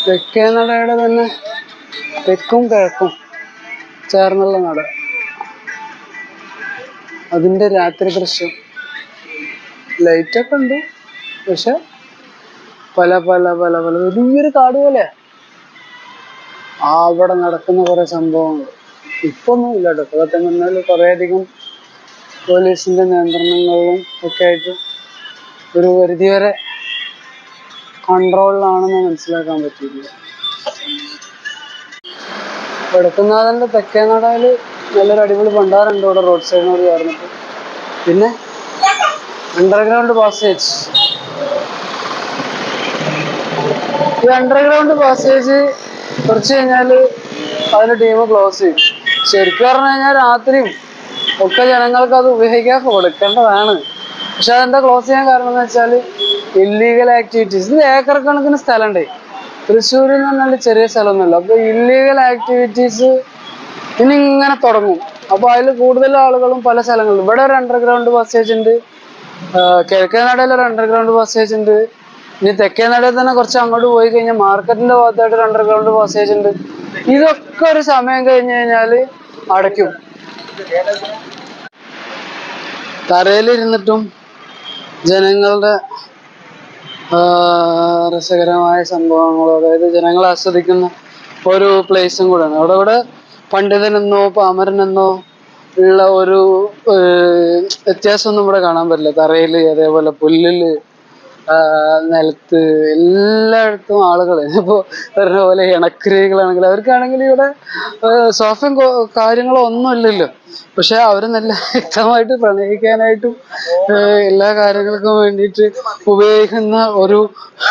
തെക്കേ നടയുടെ തന്നെ തെക്കും കിഴക്കും ചേർന്നുള്ള നട. അതിന്റെ രാത്രി ദൃശ്യം. ലൈറ്റൊക്കെ ഉണ്ട്, പക്ഷെ പല പല പല പല വലിയൊരു കാട് പോലെ അവിടെ നടക്കുന്ന കുറെ സംഭവങ്ങൾ. ഇപ്പൊന്നും ഇല്ല കേട്ടോ. ഇതൊക്കെ പറഞ്ഞാൽ കുറെ അധികം പോലീസിന്റെ നിയന്ത്രണങ്ങളിലും ഒക്കെ ആയിട്ട് ഒരു പരിധി വരെ കൺട്രോളിലാണെന്ന് മനസ്സിലാക്കാൻ പറ്റില്ല. വടക്കുംനാഥന്റെ തെക്കേ നടയില് നല്ലൊരു അടിപൊളി ഭണ്ഡാരമുണ്ട് ഇവിടെ റോഡ് സൈഡിനോട് ചേർന്നിട്ട്. പിന്നെ അണ്ടർഗ്രൗണ്ട് പാസേജ്. ഈ അണ്ടർഗ്രൗണ്ട് പാസേജ് കുറച്ച് കഴിഞ്ഞാല് അതിന്റെ ടീം ക്ലോസ് ചെയ്യും. ശരിക്കും പറഞ്ഞു കഴിഞ്ഞാൽ രാത്രിയും ഒക്കെ ജനങ്ങൾക്ക് അത് ഉപയോഗിക്കാൻ കൊടുക്കേണ്ടതാണ്. പക്ഷെ അതെന്താ ക്ലോസ് ചെയ്യാൻ കാരണം എന്ന് വെച്ചാൽ ഇല്ലീഗൽ ആക്ടിവിറ്റീസ്. ഇത് ഏക്കർ കണക്കിന് സ്ഥലമുണ്ട്. തൃശ്ശൂരിൽ എന്ന് പറഞ്ഞാൽ ചെറിയ സ്ഥലമൊന്നുമല്ല. അപ്പൊ ഇല്ലീഗൽ ആക്ടിവിറ്റീസ് ഇനി ഇങ്ങനെ തുടങ്ങും. അപ്പൊ അതിൽ കൂടുതൽ ആളുകളും പല സ്ഥലങ്ങളിലും. ഇവിടെ ഒരു അണ്ടർഗ്രൗണ്ട് പാസേജ് ഉണ്ട്, കിഴക്കേ നടയിൽ ഒരു അണ്ടർഗ്രൗണ്ട് പാസേജ് ഉണ്ട്. ഇനി തെക്കേ നടയിൽ തന്നെ കുറച്ച് അങ്ങോട്ട് പോയി കഴിഞ്ഞാൽ മാർക്കറ്റിന്റെ ഭാഗത്തായിട്ട് ഒരു അണ്ടർഗ്രൗണ്ട് പാസേജ് ഉണ്ട്. ഇതൊക്കെ ഒരു സമയം കഴിഞ്ഞ് കഴിഞ്ഞാല് അടയ്ക്കും. തറയിലിരുന്നിട്ടും ജനങ്ങളുടെ രസകരമായ സംഭവങ്ങളും, അതായത് ജനങ്ങൾ ആസ്വദിക്കുന്ന ഒരു പ്ലേസും കൂടെയാണ്. അവിടെ പണ്ഡിതനെന്നോ പാമരനെന്നോ ഉള്ള ഒരു വ്യത്യാസമൊന്നും ഇവിടെ കാണാൻ പറ്റില്ല. തറയില്, അതേപോലെ പുല്ലില്, നിലത്ത്, എല്ലായിടത്തും ആളുകൾ. ഇപ്പോ പറഞ്ഞ പോലെ ഇണക്കിരികളാണെങ്കിൽ അവർക്കാണെങ്കിൽ ഇവിടെ സോഫയും കാര്യങ്ങളോ ഒന്നും ഇല്ലല്ലോ. പക്ഷെ അവര് നല്ല വ്യക്തമായിട്ട് പ്രണയിക്കാനായിട്ടും എല്ലാ കാര്യങ്ങൾക്കും വേണ്ടിയിട്ട് ഉപയോഗിക്കുന്ന ഒരു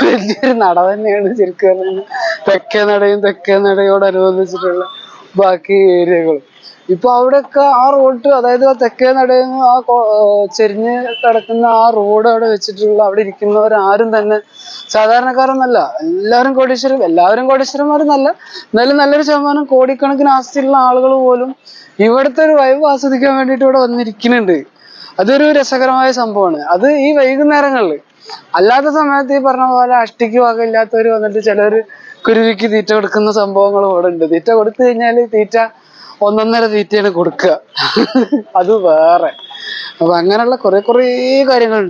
വലിയൊരു നട തന്നെയാണ് ശരിക്കും പറഞ്ഞാൽ തെക്കേ നടയോടനുബന്ധിച്ചിട്ടുള്ള ബാക്കി ഏരിയകളും. ഇപ്പൊ അവിടെയൊക്കെ ആ റോഡ്, അതായത് ആ തെക്കേ നടയിൽ നിന്ന് ആ ചെരിഞ്ഞ് കിടക്കുന്ന ആ റോഡ് അവിടെ വെച്ചിട്ടുള്ള അവിടെ ഇരിക്കുന്നവരാരും തന്നെ സാധാരണക്കാരൊന്നല്ല. എല്ലാവരും കോടീശ്വരന്മാരെന്നല്ല, എന്നാലും നല്ലൊരു ശതമാനം കോടിക്കണക്കിന് ആസ്തിയുള്ള ആളുകൾ പോലും ഇവിടുത്തെ ഒരു വൈബ് ആസ്വദിക്കാൻ വേണ്ടിയിട്ട് ഇവിടെ വന്നിരിക്കുന്നുണ്ട്. അതൊരു രസകരമായ സംഭവമാണ്. അത് ഈ വൈകുന്നേരങ്ങളിൽ. അല്ലാത്ത സമയത്ത് ഈ പറഞ്ഞ പോലെ അഷ്ടിക്ക് വകയില്ലാത്തവർ വന്നിട്ട് ചിലർ കുരുവിക്ക് തീറ്റ കൊടുക്കുന്ന സംഭവങ്ങൾ ഇവിടെ ഉണ്ട്. തീറ്റ കൊടുത്തു കഴിഞ്ഞാൽ തീറ്റ ഒന്നൊന്നര തീറ്റയാണ് കൊടുക്കുക. അത് വേറെ. അപ്പൊ അങ്ങനെയുള്ള കുറെ കാര്യങ്ങളുണ്ട്.